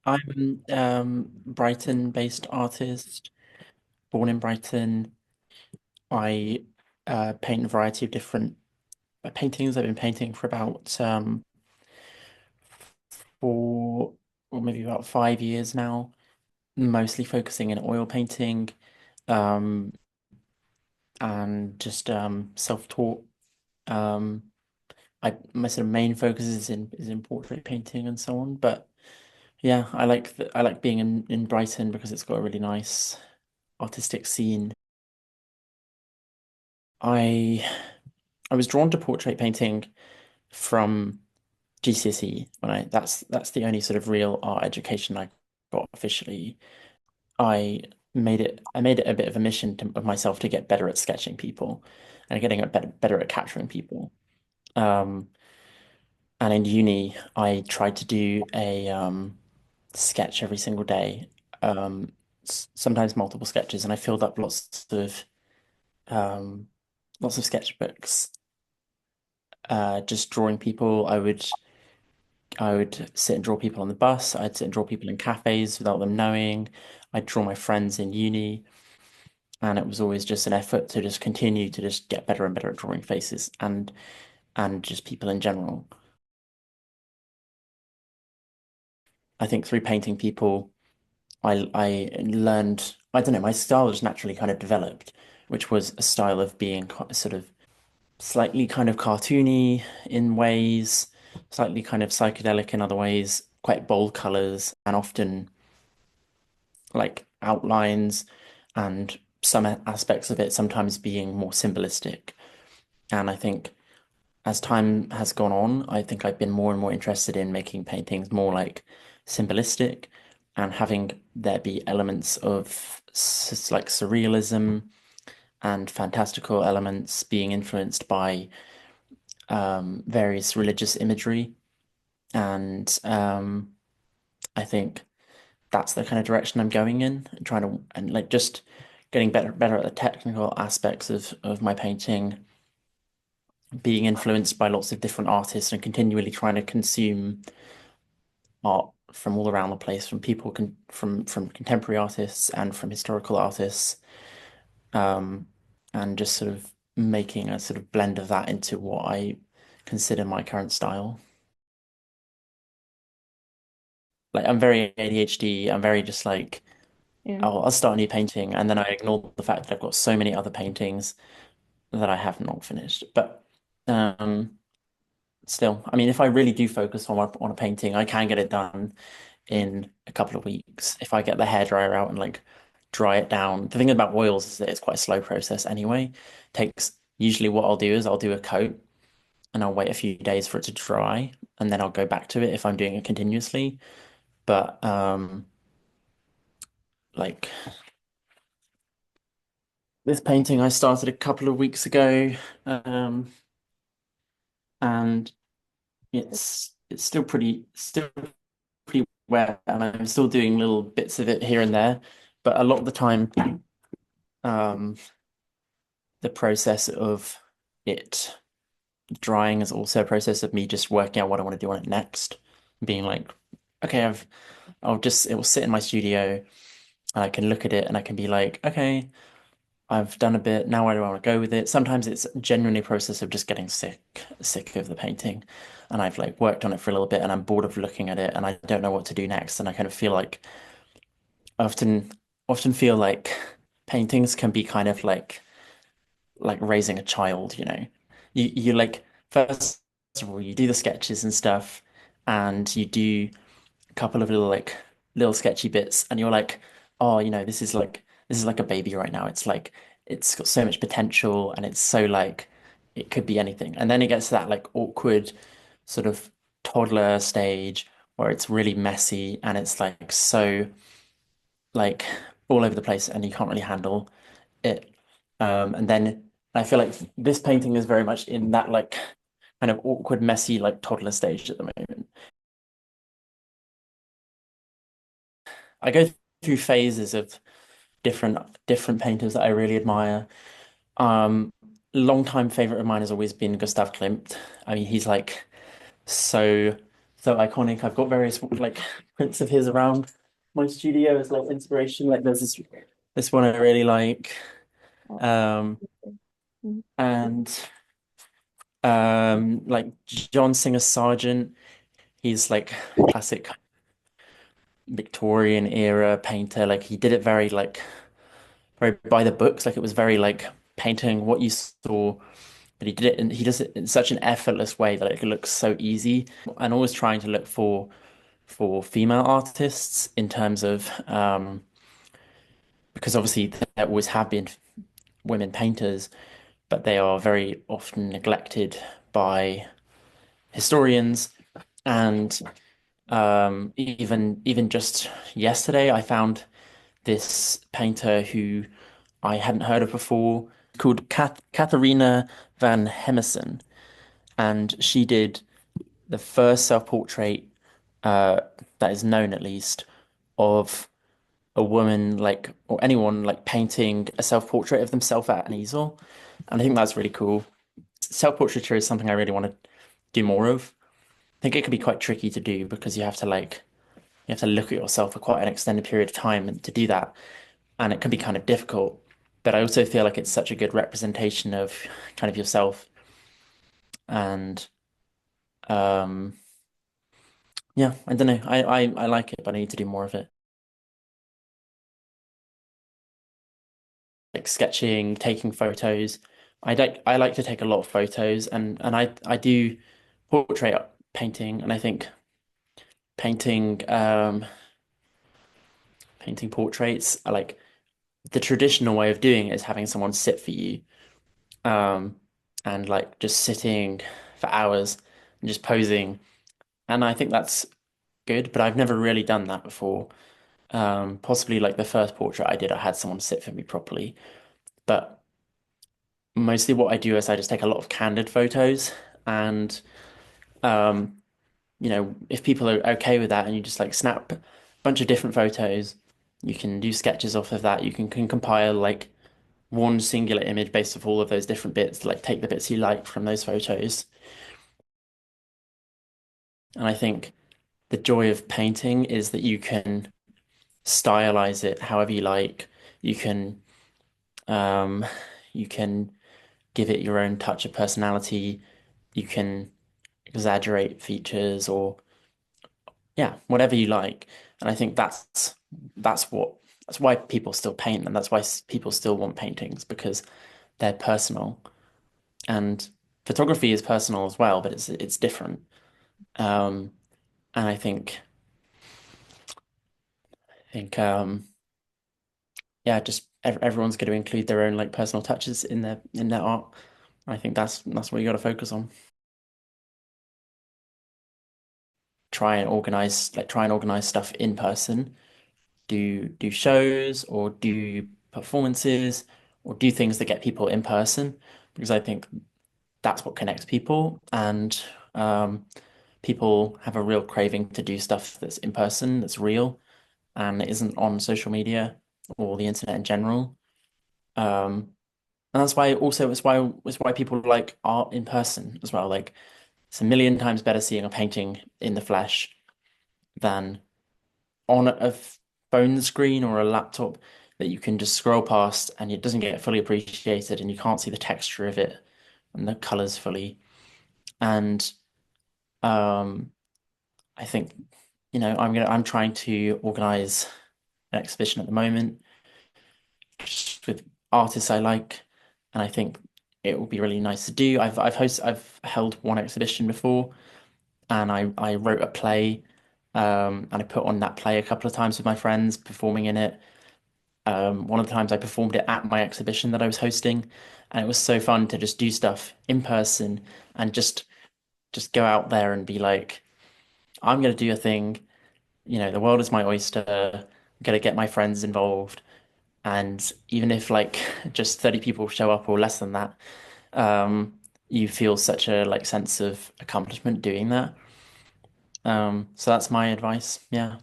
I'm Brighton-based artist, born in Brighton. I paint a variety of different paintings. I've been painting for about 4 or maybe about 5 years now, mostly focusing in oil painting, um, and just self-taught. Um, I my sort of main focus is in portrait painting and so on. But yeah, I like being in Brighton because it's got a really nice artistic scene. I I was drawn to portrait painting from GCSE when that's the only sort of real art education I got officially. I made it a bit of a mission of myself to get better at sketching people and getting better at capturing people. Um, and in uni, I tried to do a sketch every single day, sometimes multiple sketches, and I filled up um, lots of sketchbooks, just drawing people. I would sit and draw people on the bus. I'd sit and draw people in cafes without them knowing. I'd draw my friends in uni, and it was always just an effort to just continue to just get better and better at drawing faces and just people in general. I think through painting people, I learned, I don't know, my style just naturally kind of developed, which was a style of being sort of slightly kind of cartoony in ways, slightly kind of psychedelic in other ways, quite bold colors, and often like outlines and some aspects of it sometimes being more symbolistic. And I think as time has gone on, I think I've been more and more interested in making paintings more like symbolistic and having there be elements of like surrealism and fantastical elements being influenced by various religious imagery. And I think that's the kind of direction I'm going in, trying to and like just getting better at the technical aspects of my painting, being influenced by lots of different artists and continually trying to consume art from all around the place, from people from contemporary artists and from historical artists, um, and just sort of making a sort of blend of that into what I consider my current style. Like I'm very ADHD. I'm very just like, Yeah. oh, I'll start a new painting, and then I ignore the fact that I've got so many other paintings that I have not finished. But um, still, I mean, if I really do focus on a painting, I can get it done in a couple of weeks if I get the hairdryer out and like dry it down. The thing about oils is that it's quite a slow process anyway. Takes usually what I'll do is I'll do a coat and I'll wait a few days for it to dry and then I'll go back to it if I'm doing it continuously. But like this painting I started a couple of weeks ago, um, and it's still pretty wet, and I'm still doing little bits of it here and there. But a lot of the time, um, the process of it drying is also a process of me just working out what I want to do on it next. Being like, okay, it will sit in my studio and I can look at it and I can be like, okay, I've done a bit. Now where do I want to go with it? Sometimes it's genuinely a process of just getting sick of the painting. And I've like worked on it for a little bit and I'm bored of looking at it and I don't know what to do next. And I kind of feel like I often feel like paintings can be kind of like raising a child, you know. You like first of all you do the sketches and stuff and you do a couple of little sketchy bits and you're like, oh, this is like a baby right now. It's like it's got so much potential and it's so like it could be anything. And then it gets to that like awkward sort of toddler stage where it's really messy and it's like so like all over the place and you can't really handle it. And then I feel like this painting is very much in that like kind of awkward, messy, like toddler stage at the moment. I go through phases of different painters that I really admire. Um, Longtime favorite of mine has always been Gustav Klimt. I mean, he's like so so iconic. I've got various like prints of his around my studio as like inspiration. Like there's this one I really like. Um and like John Singer Sargent, he's like classic Victorian era painter. Like he did it very like very by the books. Like it was very like painting what you saw, but he did it and he does it in such an effortless way that it looks so easy. And always trying to look for female artists in terms of because obviously there always have been women painters, but they are very often neglected by historians. And even just yesterday, I found this painter who I hadn't heard of before called Katharina van Hemesen, and she did the first self-portrait uh, that is known at least of a woman like or anyone like painting a self-portrait of themselves at an easel. And I think that's really cool. Self-portraiture is something I really want to do more of. I think it can be quite tricky to do because you have to look at yourself for quite an extended period of time and to do that. And it can be kind of difficult. But I also feel like it's such a good representation of kind of yourself. And um yeah, I don't know. I like it, but I need to do more of it. Like sketching, taking photos. I like to take a lot of photos and I do portrait painting and I think painting painting portraits are like the traditional way of doing it is having someone sit for you um and like just sitting for hours and just posing and I think that's good but I've never really done that before. Possibly like the first portrait I did I had someone sit for me properly but mostly what I do is I just take a lot of candid photos and um if people are okay with that and you just like snap a bunch of different photos, you can do sketches off of that. You can compile like one singular image based off all of those different bits, like take the bits you like from those photos. And I think the joy of painting is that you can stylize it however you like. You can um you can give it your own touch of personality. You can exaggerate features or yeah, whatever you like. And I think that's what that's why people still paint and that's why people still want paintings because they're personal. And photography is personal as well, but it's different. Um, and I think yeah, just everyone's going to include their own like personal touches in their art. I think that's what you got to focus on. Try and organize stuff in person. Do shows or do performances or do things that get people in person because I think that's what connects people and people have a real craving to do stuff that's in person, that's real and is isn't on social media or the internet in general. Um, and that's why also it's why people like art in person as well. Like it's a million times better seeing a painting in the flesh than on a phone screen or a laptop that you can just scroll past and it doesn't get fully appreciated and you can't see the texture of it and the colors fully. And um, I think, I'm trying to organize an exhibition at the moment just with artists I like, and I think it would be really nice to do. I've held one exhibition before, and I wrote a play, and I put on that play a couple of times with my friends performing in it. One of the times I performed it at my exhibition that I was hosting, and it was so fun to just do stuff in person and just go out there and be like, I'm gonna do a thing. The world is my oyster. I'm gonna get my friends involved, and even if like just 30 people show up or less than that, you feel such a like sense of accomplishment doing that. So that's my advice. Yeah.